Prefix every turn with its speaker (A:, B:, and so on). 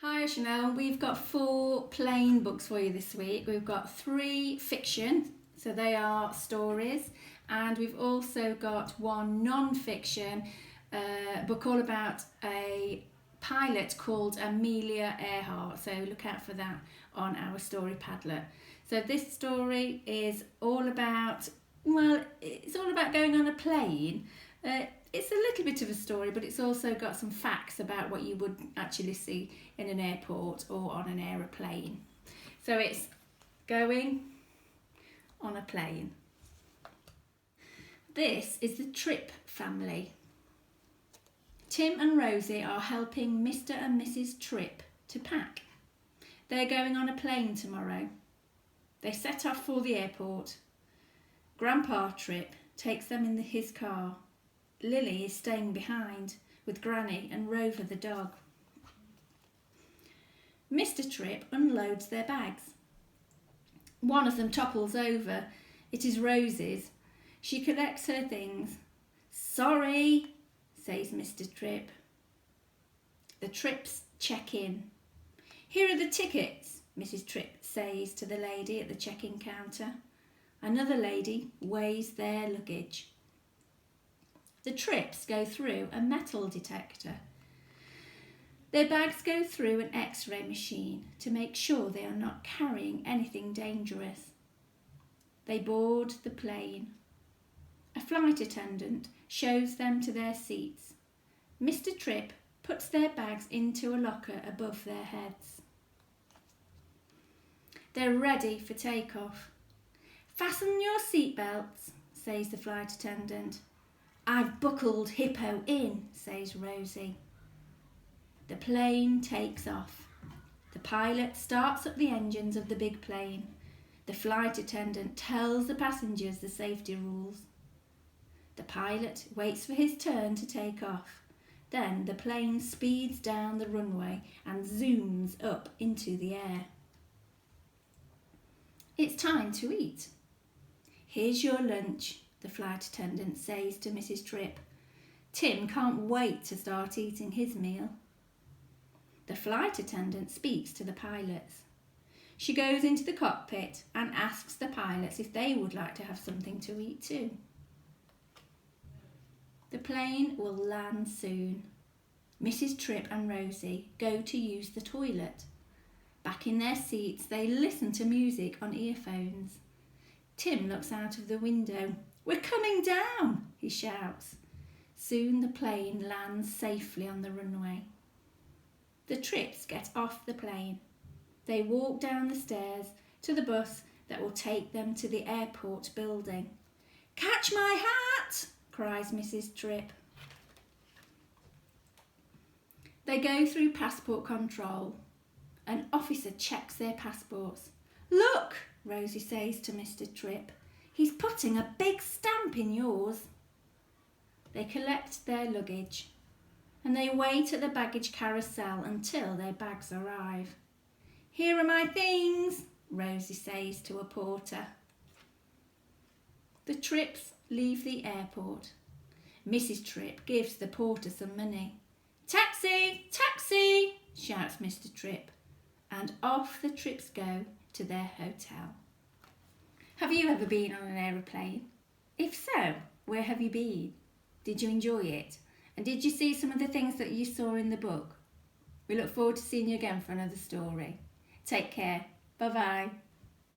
A: Hi Chanel, we've got 4 plain books for you this week. We've got 3 fiction, so they are stories, and we've also got 1 non-fiction book all about a pilot called Amelia Earhart, so look out for that on our story Padlet. So this story is all about, well, it's all about going on a plane. It's a little bit of a story, but it's also got some facts about what you would actually see in an airport or on an aeroplane. So it's going on a plane. This is the Tripp family. Tim and Rosie are helping Mr. and Mrs. Tripp to pack. They're going on a plane tomorrow. They set off for the airport. Grandpa Tripp takes them in his car. Lily is staying behind with Granny and Rover the dog. Mr. Tripp unloads their bags. One of them topples over. It is Rosie's. She collects her things. "Sorry," says Mr. Tripp. The Tripps check in. "Here are the tickets," Mrs. Tripp says to the lady at the check-in counter. Another lady weighs their luggage. The Tripps go through a metal detector. Their bags go through an X-ray machine to make sure they are not carrying anything dangerous. They board the plane. A flight attendant shows them to their seats. Mr. Tripp puts their bags into a locker above their heads. They're ready for takeoff. "Fasten your seatbelts," says the flight attendant. "I've buckled Hippo in," says Rosie. The plane takes off. The pilot starts up the engines of the big plane. The flight attendant tells the passengers the safety rules. The pilot waits for his turn to take off. Then the plane speeds down the runway and zooms up into the air. It's time to eat. "Here's your lunch," the flight attendant says to Mrs. Tripp. Tim can't wait to start eating his meal. The flight attendant speaks to the pilots. She goes into the cockpit and asks the pilots if they would like to have something to eat too. The plane will land soon. Mrs. Tripp and Rosie go to use the toilet. Back in their seats, they listen to music on earphones. Tim looks out of the window. "We're coming down," he shouts. Soon the plane lands safely on the runway. The Tripps get off the plane. They walk down the stairs to the bus that will take them to the airport building. "Catch my hat!" cries Mrs. Tripp. They go through passport control. An officer checks their passports. "Look," Rosie says to Mr. Tripp. "He's putting a big stamp in yours." They collect their luggage and they wait at the baggage carousel until their bags arrive. "Here are my things," Rosie says to a porter. The Tripps leave the airport. Mrs. Tripp gives the porter some money. "Taxi! Taxi!" shouts Mr. Tripp, and off the Tripps go to their hotel. Have you ever been on an aeroplane? If so, where have you been? Did you enjoy it? And did you see some of the things that you saw in the book? We look forward to seeing you again for another story. Take care. Bye-bye.